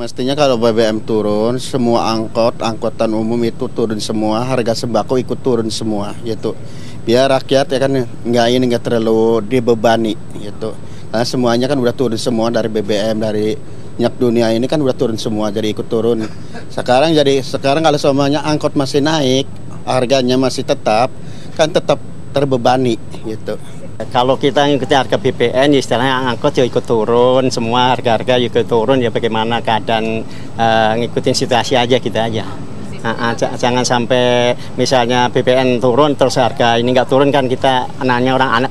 Mestinya kalau BBM turun, semua angkutan umum itu turun semua, harga sembako ikut turun semua, gitu. Biar rakyat ya kan nggak terlalu dibebani, gitu. Karena semuanya kan udah turun semua dari BBM, dari minyak dunia ini kan udah turun semua, jadi ikut turun. Sekarang kalau semuanya angkot masih naik, harganya masih tetap, kan tetap terbebani, gitu. Kalau kita ngikuti harga BBM, istilahnya angkot ya ikut turun, semua harga-harga ikut turun, ya bagaimana keadaan ngikutin situasi aja kita aja. Jangan sampai misalnya BBM turun terus harga ini nggak turun, kan kita orang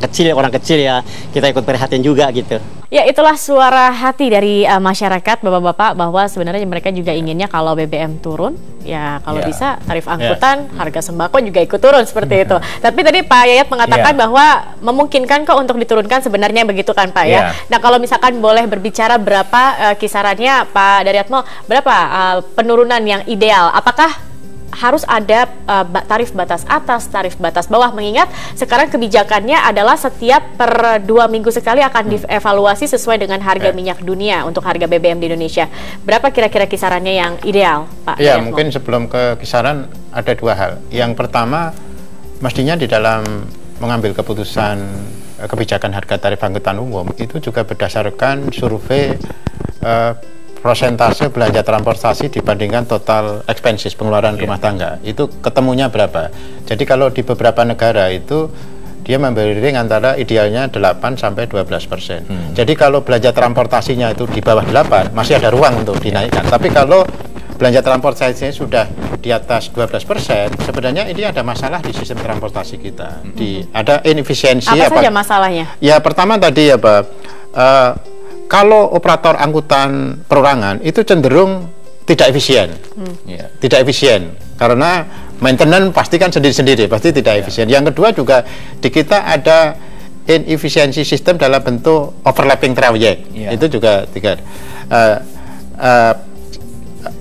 kecil ya, kita ikut prihatin juga gitu. Ya, itulah suara hati dari masyarakat, bapak-bapak, bahwa sebenarnya mereka juga inginnya kalau BBM turun, ya kalau bisa tarif angkutan, harga sembako juga ikut turun seperti itu. Tapi tadi Pak Yayat mengatakan bahwa memungkinkan kok untuk diturunkan, sebenarnya begitu kan Pak ya. Nah, kalau misalkan boleh berbicara berapa kisarannya Pak Daryatmo, berapa penurunan yang ideal? Apakah harus ada tarif batas atas, tarif batas bawah, mengingat sekarang kebijakannya adalah setiap per 2 minggu sekali akan dievaluasi sesuai dengan harga minyak dunia untuk harga BBM di Indonesia. Berapa kira-kira kisarannya yang ideal, Pak? Ya, mungkin sebelum ke kisaran ada dua hal. Yang pertama, mestinya di dalam mengambil keputusan kebijakan harga tarif angkutan umum itu juga berdasarkan survei prosentase belanja transportasi dibandingkan total expenses, pengeluaran rumah tangga. Itu ketemunya berapa. Jadi kalau di beberapa negara itu dia memberi ring antara idealnya 8-12%. Jadi kalau belanja transportasinya itu di bawah 8, masih ada ruang untuk dinaikkan. Tapi kalau belanja transportasinya sudah di atas 12%, sebenarnya ini ada masalah di sistem transportasi kita. Ada inefisiensi. Apa saja masalahnya? Ya, pertama tadi ya Pak, kalau operator angkutan perorangan itu cenderung tidak efisien, tidak efisien karena maintenance pasti kan sendiri-sendiri, pasti tidak efisien. Yang kedua juga di kita ada inefisiensi sistem dalam bentuk overlapping trayek, itu juga tiga.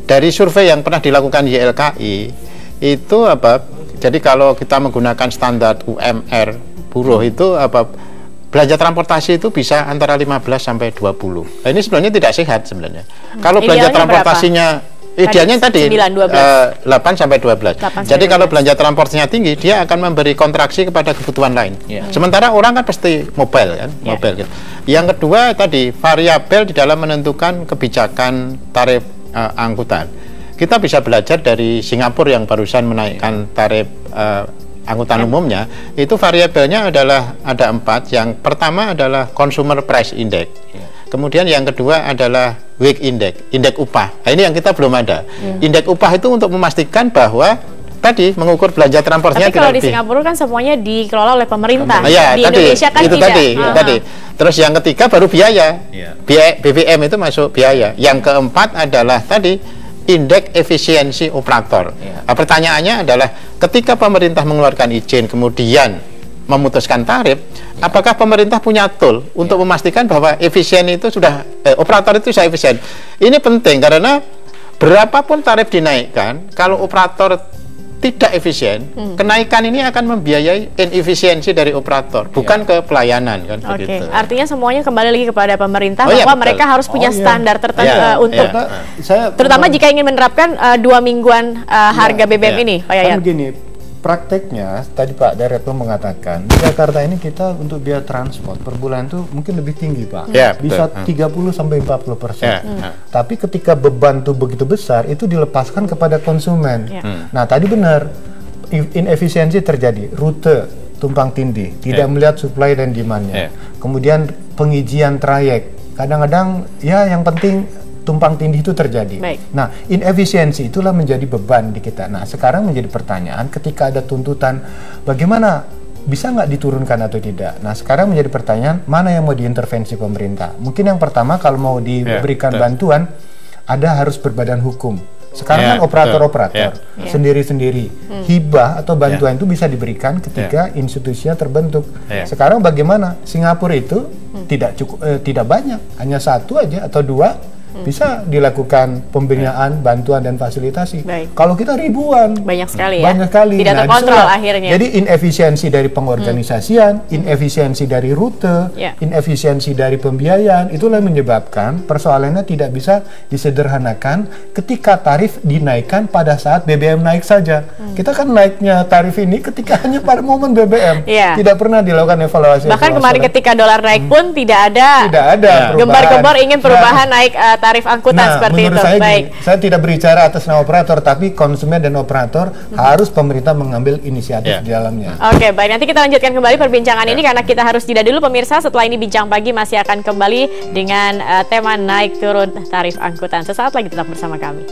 Dari survei yang pernah dilakukan YLKI itu jadi kalau kita menggunakan standar UMR buruh itu belanja transportasi itu bisa antara 15 sampai 20. Nah, ini sebenarnya tidak sehat sebenarnya. Kalau belanja transportasinya idealnya tadi 8 sampai 12. Jadi kalau belanja transportasinya tinggi, dia akan memberi kontraksi kepada kebutuhan lain. Sementara orang kan pasti mobile kan, mobile gitu. Yang kedua tadi variabel di dalam menentukan kebijakan tarif angkutan. Kita bisa belajar dari Singapura yang barusan menaikkan tarif angkutan umumnya. Itu variabelnya adalah ada 4. Yang pertama adalah Consumer Price Index, kemudian yang kedua adalah Wage Index, indeks upah. Nah, ini yang kita belum ada. Indeks upah itu untuk memastikan bahwa tadi mengukur belanja transportasinya. Tapi kalau di Singapura kan semuanya dikelola oleh pemerintah. Di Indonesia kan itu tidak. Tadi. Terus yang ketiga baru biaya. BBM itu masuk biaya. Yang keempat adalah tadi indeks efisiensi operator. Nah, pertanyaannya adalah ketika pemerintah mengeluarkan izin kemudian memutuskan tarif, apakah pemerintah punya tool untuk memastikan bahwa efisien itu sudah operator itu sudah efisien? Ini penting karena berapapun tarif dinaikkan, kalau operator tidak efisien, kenaikan ini akan membiayai inefisiensi dari operator, bukan ke pelayanan kan. Begitu. Artinya semuanya kembali lagi kepada pemerintah bahwa mereka harus punya standar tertentu untuk terutama jika ingin menerapkan 2 mingguan harga BBM ini, Pak Yayat. Begini, prakteknya tadi Pak Daryatmo mengatakan di Jakarta ini kita untuk biaya transport per bulan itu mungkin lebih tinggi Pak, bisa 30-40%. Tapi ketika beban itu begitu besar itu dilepaskan kepada konsumen. Nah tadi benar, inefisiensi terjadi, rute tumpang tindih, tidak melihat supply dan demand-nya. Kemudian pengijian trayek, kadang-kadang ya yang penting tumpang tindih itu terjadi. Nah, inefisiensi itulah menjadi beban di kita. Nah, sekarang menjadi pertanyaan ketika ada tuntutan bagaimana bisa nggak diturunkan atau tidak. Nah, sekarang menjadi pertanyaan mana yang mau diintervensi pemerintah. Mungkin yang pertama kalau mau diberikan bantuan ada harus berbadan hukum. Sekarang kan operator-operator sendiri-sendiri hibah atau bantuan itu bisa diberikan ketika institusinya terbentuk. Sekarang bagaimana? Singapura itu tidak cukup, tidak banyak, hanya 1 aja atau 2 bisa dilakukan pembinaan, bantuan dan fasilitasi. Baik. Kalau kita ribuan, banyak sekali ya. Banyak sekali. Tidak terkontrol akhirnya. Jadi inefisiensi dari pengorganisasian, inefisiensi dari rute, inefisiensi dari pembiayaan, itulah yang menyebabkan persoalannya tidak bisa disederhanakan ketika tarif dinaikkan pada saat BBM naik saja. Kita kan naiknya tarif ini ketika hanya pada momen BBM. Tidak pernah dilakukan evaluasi. Bahkan kemarin ketika dolar naik pun tidak ada gembar-gembar ingin perubahan naik tarif angkutan seperti itu. Saya saya tidak berbicara atas nama operator, tapi konsumen dan operator harus pemerintah mengambil inisiatif di dalamnya. Oke, baik. Nanti kita lanjutkan kembali perbincangan ini karena kita harus jeda dulu pemirsa. Setelah ini Bincang Pagi masih akan kembali dengan tema naik turun tarif angkutan. Sesaat lagi tetap bersama kami.